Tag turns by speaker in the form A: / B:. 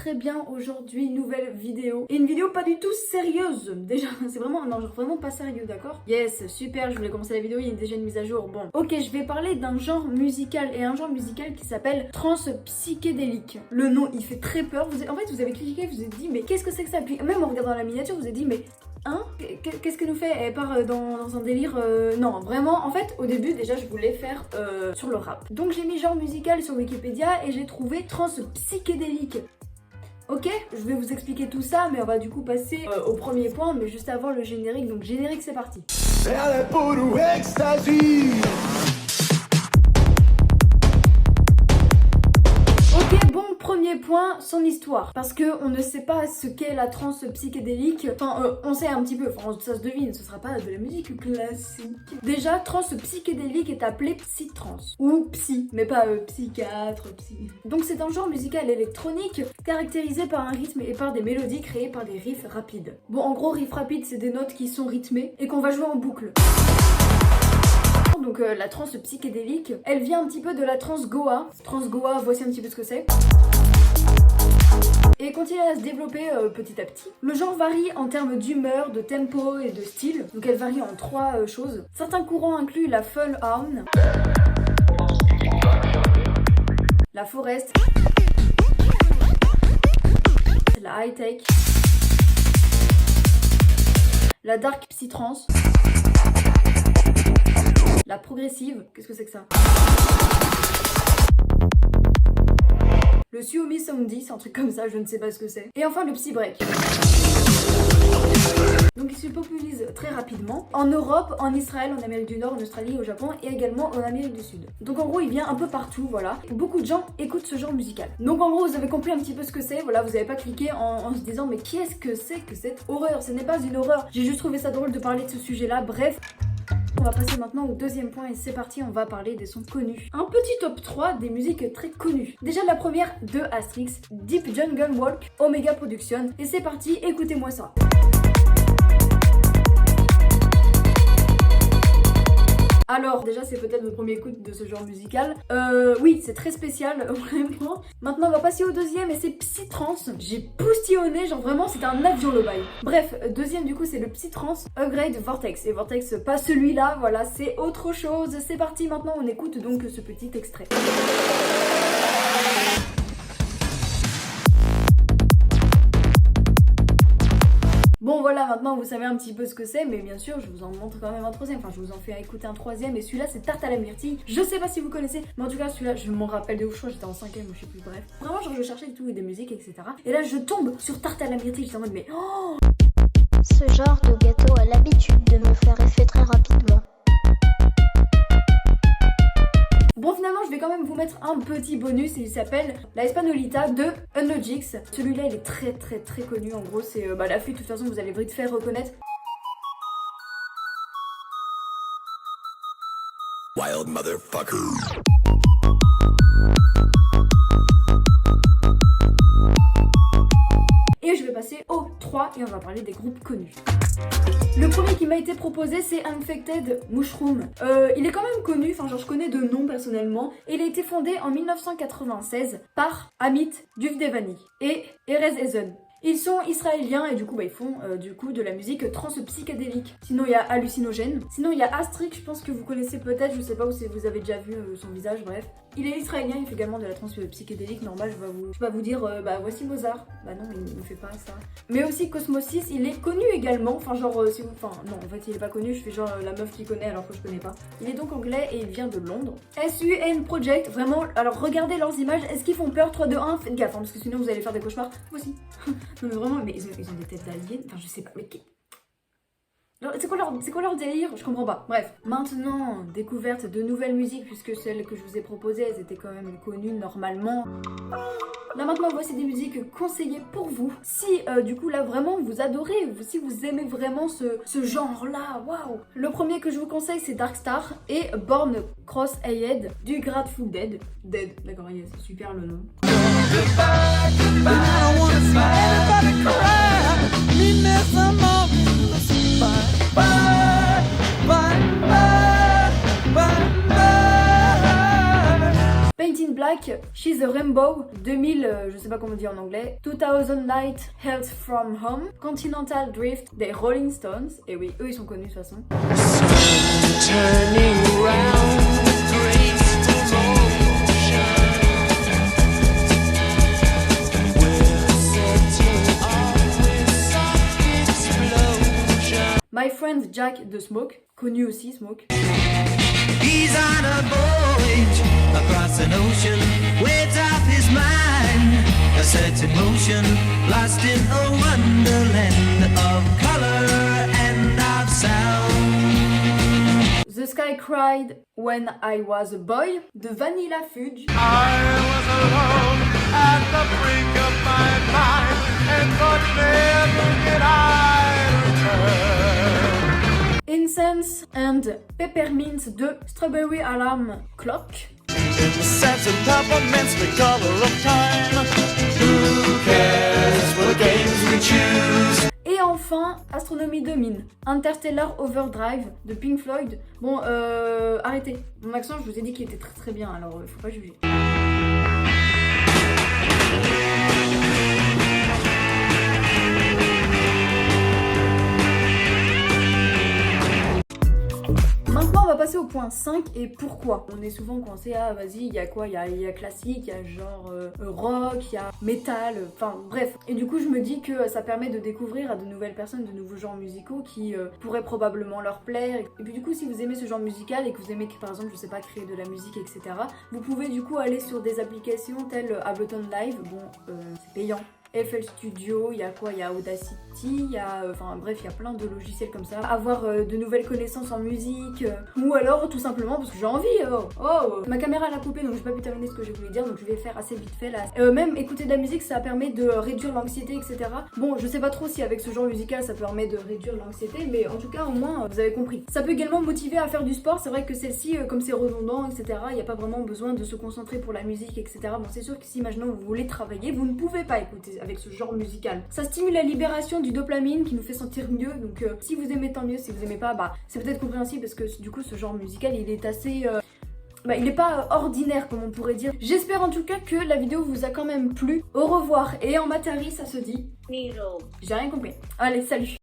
A: très bien aujourd'hui, nouvelle vidéo. Et une vidéo pas du tout sérieuse, déjà, c'est vraiment, non, genre vraiment pas sérieux, d'accord? Yes, super, je voulais commencer la vidéo, il y a déjà une mise à jour, bon. Ok, je vais parler d'un genre musical, et un genre musical qui s'appelle trance psychédélique. Le nom, il fait très peur, en fait, vous avez cliqué, vous vous êtes dit, mais qu'est-ce que c'est que ça? Puis même en regardant la miniature, vous vous êtes dit, mais... Hein? Qu'est-ce que nous fait? Elle part dans un délire... Non, vraiment, en fait, au début, déjà, je voulais faire sur le rap. Donc j'ai mis genre musical sur Wikipédia et j'ai trouvé trance psychédélique. Ok, je vais vous expliquer tout ça, mais on va du coup passer au premier point, mais juste avant le générique. Donc générique, c'est parti.
B: Ela é puro êxtase.
A: Ok, bon, premier point, son histoire. Parce que on ne sait pas ce qu'est la trance psychédélique. Enfin, on sait un petit peu, enfin, ça se devine, ce sera pas de la musique classique. Déjà, trance psychédélique est appelée psytrance. Ou psy, mais pas psychiatre, psy. Donc c'est un genre musical électronique caractérisé par un rythme et par des mélodies créées par des riffs rapides. Bon, en gros, riffs rapides, c'est des notes qui sont rythmées et qu'on va jouer en boucle. Donc la trance psychédélique, elle vient un petit peu de la trance Goa. Trance Goa, voici un petit peu ce que c'est. Et continue à se développer petit à petit. Le genre varie en termes d'humeur, de tempo et de style. Donc elle varie en trois choses. Certains courants incluent la full on, la forest, la high tech, la dark psytrance, la progressive, qu'est-ce que c'est que ça? Le Suomi Sound 10, un truc comme ça, je ne sais pas ce que c'est. Et enfin le psy break. Donc il se popularise très rapidement en Europe, en Israël, en Amérique du Nord, en Australie, au Japon et également en Amérique du Sud. Donc en gros il vient un peu partout, voilà. Beaucoup de gens écoutent ce genre musical. Donc en gros vous avez compris un petit peu ce que c'est, voilà, vous n'avez pas cliqué en se disant mais qu'est-ce que c'est que cette horreur? Ce n'est pas une horreur, j'ai juste trouvé ça drôle de parler de ce sujet là, bref. On va passer maintenant au deuxième point et c'est parti, on va parler des sons connus. Un petit top 3 des musiques très connues. Déjà la première de Astrix, Deep Jungle Walk, Omega Production. Et c'est parti, écoutez-moi ça. Alors, déjà, c'est peut-être votre premier écoute de ce genre musical. Oui, c'est très spécial, vraiment. Maintenant, on va passer au deuxième et c'est Psytrance. J'ai postillonné, genre vraiment, c'était un avion le bail. Bref, deuxième du coup, c'est le Psytrance Upgrade Vortex. Et Vortex, pas celui-là, voilà, c'est autre chose. C'est parti, maintenant, on écoute donc ce petit extrait. Bon voilà, maintenant vous savez un petit peu ce que c'est, mais bien sûr je vous en montre quand même un troisième, enfin je vous en fais écouter un troisième, et celui-là c'est Tarte à la myrtille. Je sais pas si vous connaissez, mais en tout cas celui-là je m'en rappelle de ouf, je crois que j'étais en 5ème ou je sais plus, bref. Vraiment genre je cherchais tout et des musiques etc. Et là je tombe sur Tarte à la myrtille, j'étais en mode mais oh.
C: Ce genre de gâteau a l'habitude de me faire effet très rapidement.
A: Bon finalement je vais quand même vous mettre un petit bonus et il s'appelle La Hispanolita de Unlogix. Celui-là il est très connu, en gros c'est la flûte, de toute façon vous allez vite faire reconnaître.
B: Wild motherfucker.
A: Et je vais passer au 3 et on va parler des groupes connus. Le premier qui m'a été proposé c'est Infected Mushroom. Il est quand même connu, enfin genre je connais de nom personnellement. Et il a été fondé en 1996 par Amit Duvdevani et Erez Ezen. Ils sont israéliens et du coup ils font du coup de la musique trans psychédélique. Sinon il y a Hallucinogène. Sinon il y a Astrix, je pense que vous connaissez peut-être, je sais pas si vous avez déjà vu son visage, bref. Il est israélien, il fait également de la trance psychédélique, normal, je vais pas vous dire voici Mozart. Bah non, il ne fait pas ça. Mais aussi Cosmosis, il est connu également, enfin genre si vous... Enfin non, en fait il est pas connu, je fais genre la meuf qui connaît alors que je connais pas. Il est donc anglais et il vient de Londres. SUN Project, vraiment, alors regardez leurs images, est-ce qu'ils font peur? 3, 2, 1, faites gaffe, hein, parce que sinon vous allez faire des cauchemars. Voici. Non mais vraiment, mais ils ont des têtes d'aliens, enfin je sais pas, mais c'est quoi leur délire? Je comprends pas. Bref, maintenant, découverte de nouvelles musiques, puisque celles que je vous ai proposées, elles étaient quand même connues normalement. Là maintenant, voici des musiques conseillées pour vous. Si du coup là vraiment vous adorez, si vous aimez vraiment ce genre-là, waouh. Le premier que je vous conseille c'est Darkstar et Born Cross Ahead du Grateful Dead. Dead, d'accord, c'est super le nom. Paint in in Black, She's a Rainbow, 2000, je sais pas comment dire en anglais, 2000 Night, Health from Home, Continental Drift des Rolling Stones, et oui, eux ils sont connus de toute façon. My Friend Jack de Smoke, connu aussi Smoke.
D: He's on a voyage across an ocean, way off his mind, a certain motion, lost in a wonderland of color and of sound.
A: The Sky Cried When I Was a Boy de Vanilla Fudge.
B: I was alone at the brink of my mind and thought never did I return.
A: Incense and Peppermint de Strawberry Alarm Clock.
B: Scents and peppermints, the color of time. Who cares what games we choose?
A: Et enfin, Astronomy domine, Interstellar Overdrive de Pink Floyd. Bon, arrêtez. Mon accent, je vous ai dit qu'il était très très bien, alors faut pas juger. Maintenant on va passer au point 5 et pourquoi. On est souvent coincé à vas-y, il y a quoi, il y a classique, il y a genre rock, il y a métal, enfin bref. Et du coup je me dis que ça permet de découvrir à de nouvelles personnes, de nouveaux genres musicaux qui pourraient probablement leur plaire. Et puis du coup si vous aimez ce genre musical et que vous aimez par exemple, je sais pas, créer de la musique, etc. Vous pouvez du coup aller sur des applications telles Ableton Live, bon c'est payant. FL Studio, il y a quoi? Il y a Audacity, il y a... Enfin bref, il y a plein de logiciels comme ça. Avoir de nouvelles connaissances en musique. Ou alors tout simplement parce que j'ai envie. Ma caméra elle a coupé donc j'ai pas pu terminer ce que je voulais dire. Donc je vais faire assez vite fait là. Même écouter de la musique ça permet de réduire l'anxiété, etc. Bon, je sais pas trop si avec ce genre musical ça permet de réduire l'anxiété. Mais en tout cas au moins vous avez compris. Ça peut également motiver à faire du sport. C'est vrai que celle-ci, comme c'est redondant, etc. Il n'y a pas vraiment besoin de se concentrer pour la musique, etc. Bon c'est sûr que si imaginons vous voulez travailler, vous ne pouvez pas écouter avec ce genre musical. Ça stimule la libération du dopamine qui nous fait sentir mieux, donc si vous aimez tant mieux, si vous aimez pas, bah c'est peut-être compréhensible parce que du coup ce genre musical il est assez... il est pas ordinaire comme on pourrait dire. J'espère en tout cas que la vidéo vous a quand même plu. Au revoir et en matari ça se dit... J'ai rien compris. Allez, salut.